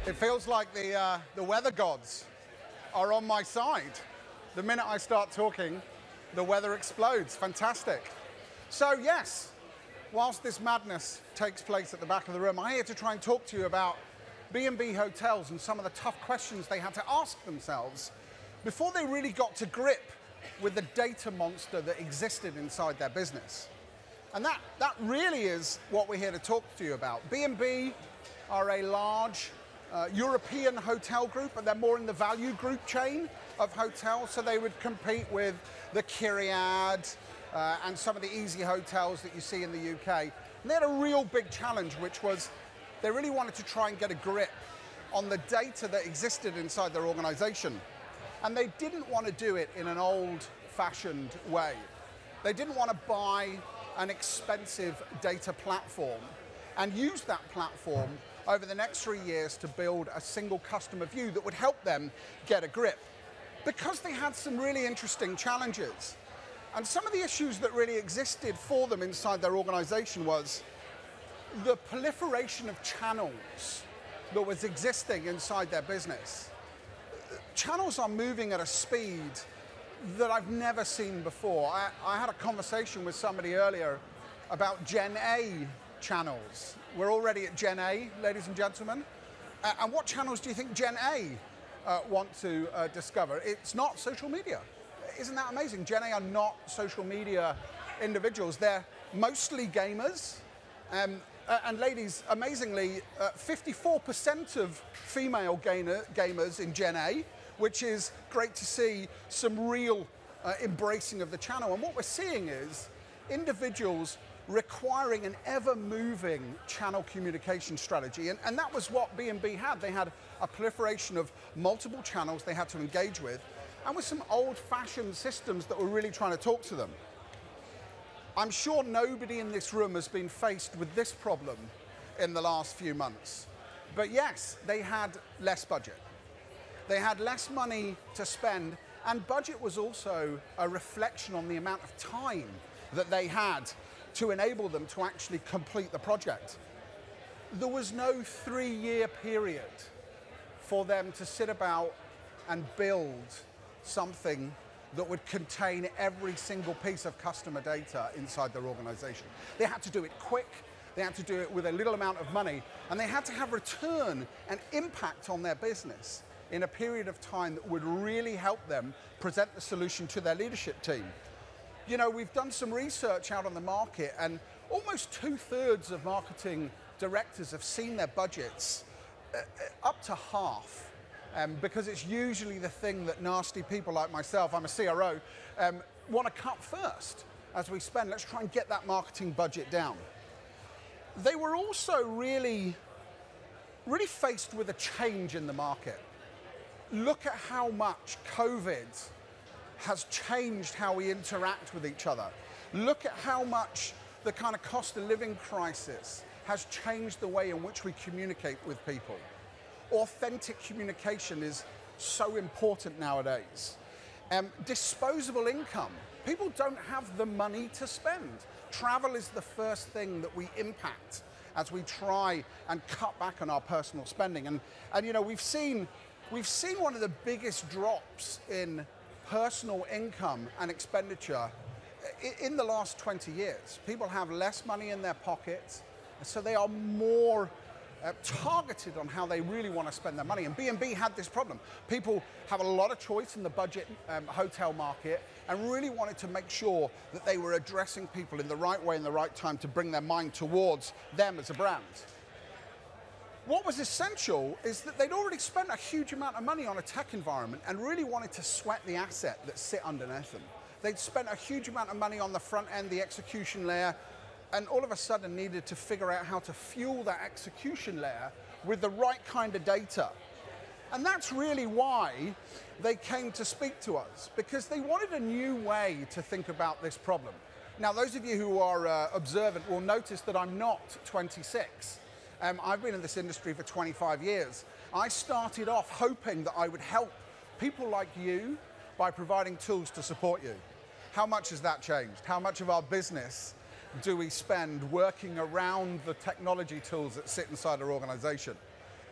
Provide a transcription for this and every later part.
It feels like the weather gods are on my side. The minute I start talking, the weather explodes. Fantastic. So yes, whilst this madness takes place at the back of the room, I'm here to try and talk to you about B&B Hotels and some of the tough questions they had to ask themselves before they really got to grip with the data monster that existed inside their business. And that really is what we're here to talk to you about. B&B are a large European hotel group, and they're more in the value group chain of hotels, so they would compete with the Kyriad and some of the easy hotels that you see in the UK. And they had a real big challenge, which was they really wanted to try and get a grip on the data that existed inside their organization. And they didn't want to do it in an old-fashioned way. They didn't want to buy an expensive data platform and use that platform over the next 3 years to build a single customer view that would help them get a grip. Because they had some really interesting challenges. And some of the issues that really existed for them inside their organization was the proliferation of channels that was existing inside their business. Channels are moving at a speed that I've never seen before. I had a conversation with somebody earlier about Gen A channels. We're already at Gen A, ladies and gentlemen. And what channels do you think Gen A want to discover? It's not social media. Isn't that amazing? Gen A are not social media individuals. They're mostly gamers. And ladies, amazingly, 54% of female gamers in Gen A, which is great to see some real embracing of the channel. And what we're seeing is individuals requiring an ever-moving channel communication strategy. And that was what B&B had. They had a proliferation of multiple channels they had to engage with, and with some old-fashioned systems that were really trying to talk to them. I'm sure nobody in this room has been faced with this problem in the last few months. But yes, they had less budget. They had less money to spend, and budget was also a reflection on the amount of time that they had to enable them to actually complete the project. There was no 3-year period for them to sit about and build something that would contain every single piece of customer data inside their organization. They had to do it quick, they had to do it with a little amount of money, and they had to have return and impact on their business in a period of time that would really help them present the solution to their leadership team. You know, we've done some research out on the market, and almost 2/3 of marketing directors have seen their budgets up to half, because it's usually the thing that nasty people like myself, I'm a CRO, want to cut first as we spend. Let's try and get that marketing budget down. They were also really faced with a change in the market. Look at how much COVID has changed how we interact with each other. Look at how much the kind of cost of living crisis has changed the way in which we communicate with people. Authentic communication is so important nowadays. Disposable income. People don't have the money to spend. Travel is the first thing that we impact as we try and cut back on our personal spending. And you know, we've seen one of the biggest drops in personal income and expenditure in the last 20 years. People have less money in their pockets, so they are more targeted on how they really want to spend their money. And B&B had this problem. People have a lot of choice in the budget hotel market, and really wanted to make sure that they were addressing people in the right way and the right time to bring their mind towards them as a brand. What was essential is that they'd already spent a huge amount of money on a tech environment and really wanted to sweat the asset that sit underneath them. They'd spent a huge amount of money on the front end, the execution layer, and all of a sudden needed to figure out how to fuel that execution layer with the right kind of data. And that's really why they came to speak to us, because they wanted a new way to think about this problem. Now, those of you who are observant will notice that I'm not 26. I've been in this industry for 25 years. I started off hoping that I would help people like you by providing tools to support you. How much has that changed? How much of our business do we spend working around the technology tools that sit inside our organization?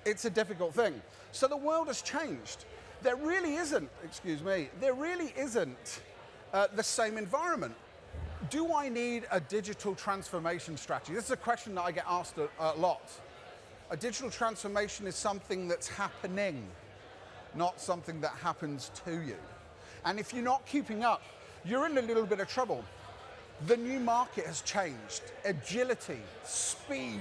It's a difficult thing. So the world has changed. There really isn't, excuse me, there really isn't the same environment. Do I need a digital transformation strategy? This is a question that I get asked a lot. A digital transformation is something that's happening, not something that happens to you. And if you're not keeping up, you're in a little bit of trouble. The new market has changed. Agility, speed,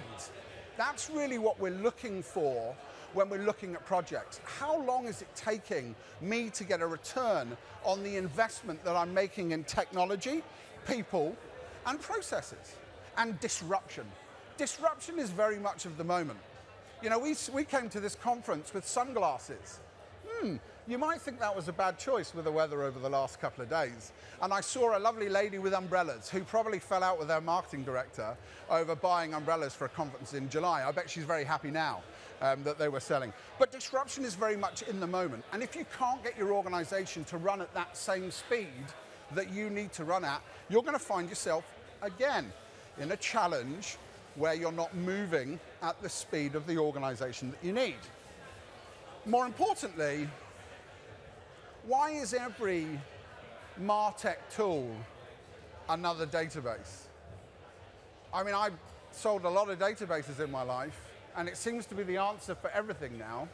that's really what we're looking for when we're looking at projects. How long is it taking me to get a return on the investment that I'm making in technology, people, and processes? And disruption. Disruption is very much of the moment. You know, we came to this conference with sunglasses. You might think that was a bad choice with the weather over the last couple of days. And I saw a lovely lady with umbrellas who probably fell out with their marketing director over buying umbrellas for a conference in July. I bet she's very happy now that they were selling. But disruption is very much in the moment. And if you can't get your organization to run at that same speed that you need to run at, you're going to find yourself, again, in a challenge where you're not moving at the speed of the organization that you need. More importantly, why is every MarTech tool another database? I mean, I've sold a lot of databases in my life, and it seems to be the answer for everything now.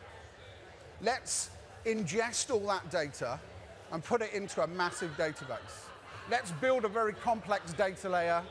Let's ingest all that data and put it into a massive database. Let's build a very complex data layer.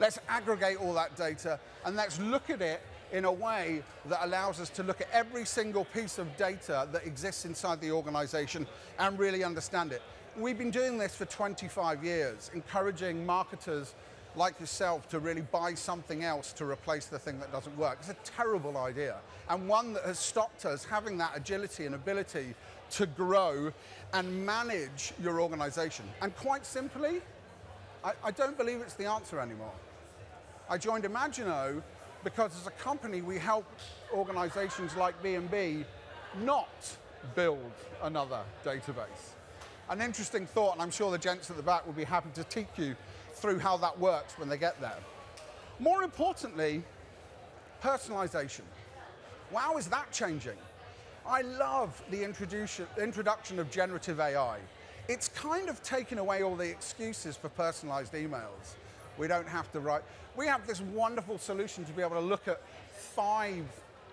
Let's aggregate all that data, and let's look at it in a way that allows us to look at every single piece of data that exists inside the organization and really understand it. We've been doing this for 25 years, encouraging marketers like yourself to really buy something else to replace the thing that doesn't work. It's a terrible idea, and one that has stopped us having that agility and ability to grow and manage your organization. And quite simply, I don't believe it's the answer anymore. I joined Imagino because as a company, we help organizations like B&B not build another database. An interesting thought, and I'm sure the gents at the back will be happy to teach you through how that works when they get there. More importantly, personalization. Wow, is that changing? I love the introduction of generative AI. It's kind of taken away all the excuses for personalized emails. We don't have to write. We have this wonderful solution to be able to look at 5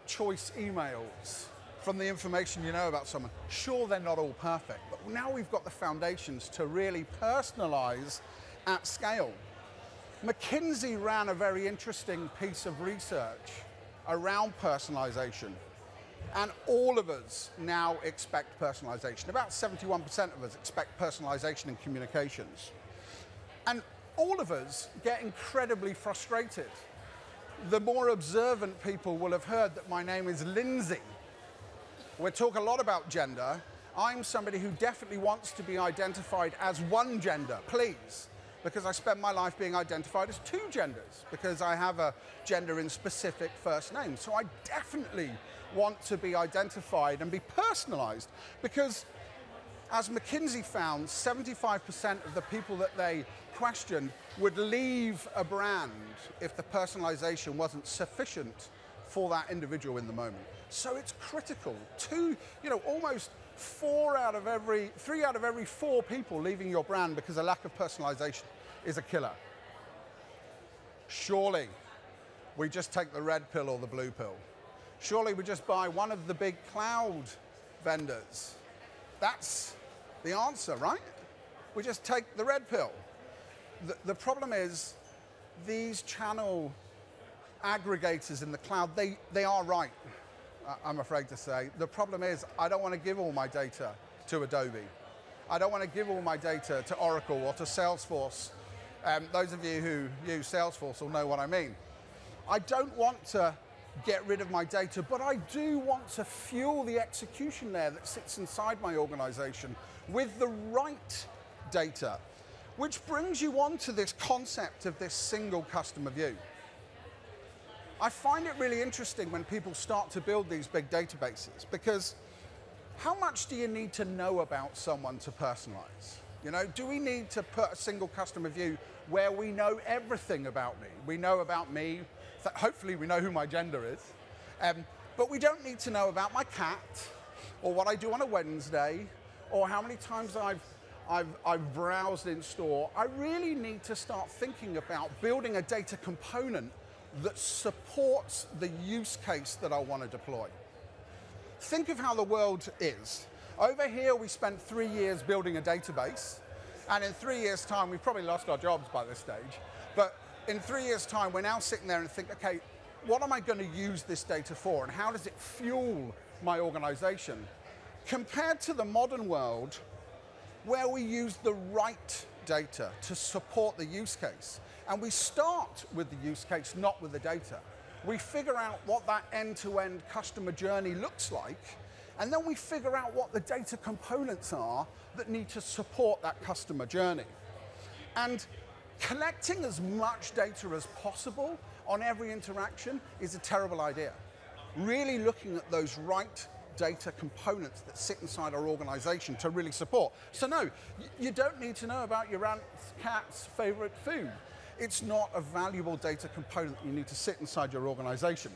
choice emails from the information you know about someone. Sure, they're not all perfect, but now we've got the foundations to really personalize at scale. McKinsey ran a very interesting piece of research around personalization, and all of us now expect personalization. About 71% of us expect personalization in communications. And all of us get incredibly frustrated. The more observant people will have heard that my name is Lindsay. We talk a lot about gender. I'm somebody who definitely wants to be identified as one gender, please, because I spend my life being identified as 2 genders, because I have a gender in specific first name. So I definitely want to be identified and be personalized, because as McKinsey found, 75% of the people that they questioned would leave a brand if the personalization wasn't sufficient for that individual in the moment. So it's critical. Almost 3 out of every 4 people leaving your brand because a lack of personalization is a killer. Surely we just take the red pill or the blue pill. Surely we just buy one of the big cloud vendors. That's the answer, right? We just take the red pill. The problem is these channel aggregators in the cloud, they are right, I'm afraid to say. The problem is I don't want to give all my data to Adobe. I don't want to give all my data to Oracle or to Salesforce. Those of you who use Salesforce will know what I mean. I don't want to get rid of my data, but I do want to fuel the execution layer that sits inside my organization with the right data, which brings you on to this concept of this single customer view. I find it really interesting when people start to build these big databases, because how much do you need to know about someone to personalize? Do we need to put a single customer view where we know everything about me? We know about me, hopefully we know who my gender is. But we don't need to know about my cat, or what I do on a Wednesday, or how many times I've browsed in store. I really need to start thinking about building a data component that supports the use case that I want to deploy. Think of how the world is. Over here, we spent 3 years building a database, and in 3 years' time, we've probably lost our jobs by this stage, but in 3 years' time, we're now sitting there and think, okay, what am I going to use this data for, and how does it fuel my organization? Compared to the modern world, where we use the right data to support the use case, and we start with the use case, not with the data. We figure out what that end-to-end customer journey looks like, and then we figure out what the data components are that need to support that customer journey. And collecting as much data as possible on every interaction is a terrible idea. Really looking at those right data components that sit inside our organization to really support. So no, you don't need to know about your aunt's cat's favorite food. It's not a valuable data component that you need to sit inside your organization.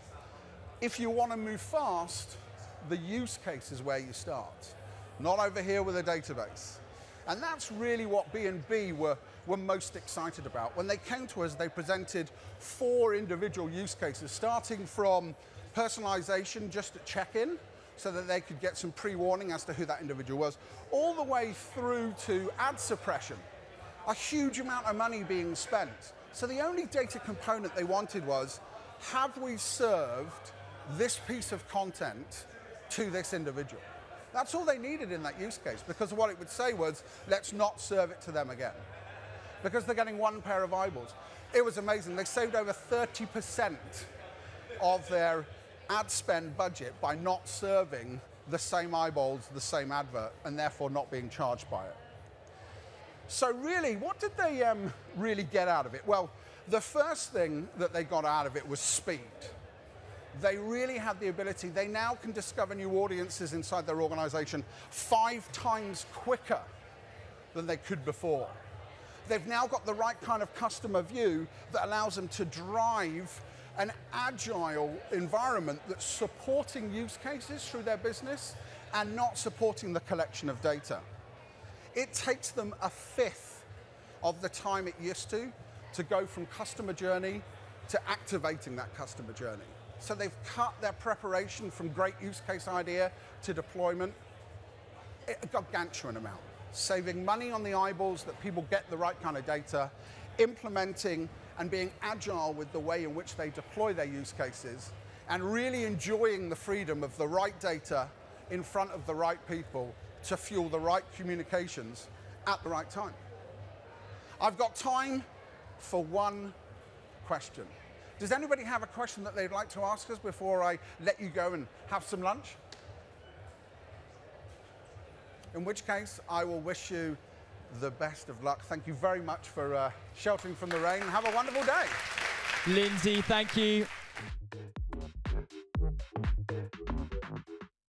If you want to move fast, the use case is where you start, not over here with a database. And that's really what B&B were most excited about. When they came to us, they presented 4 individual use cases, starting from personalization just at check-in, so that they could get some pre-warning as to who that individual was, all the way through to ad suppression. A huge amount of money being spent. So the only data component they wanted was, have we served this piece of content to this individual? That's all they needed in that use case, because what it would say was, let's not serve it to them again. Because they're getting 1 pair of eyeballs. It was amazing. They saved over 30% of their ad spend budget by not serving the same eyeballs, the same advert, and therefore not being charged by it. So really, what did they really get out of it? Well, the first thing that they got out of it was speed. They really had the ability, they now can discover new audiences inside their organization 5 times quicker than they could before. They've now got the right kind of customer view that allows them to drive an agile environment that's supporting use cases through their business and not supporting the collection of data. It takes them 1/5 of the time it used to go from customer journey to activating that customer journey. So they've cut their preparation from great use case idea to deployment a gargantuan amount, saving money on the eyeballs that people get the right kind of data, implementing and being agile with the way in which they deploy their use cases, and really enjoying the freedom of the right data in front of the right people to fuel the right communications at the right time. I've got time for 1 question. Does anybody have a question that they'd like to ask us before I let you go and have some lunch? In which case, I will wish you the best of luck. Thank you very much for sheltering from the rain. Have a wonderful day. Lindsay, thank you.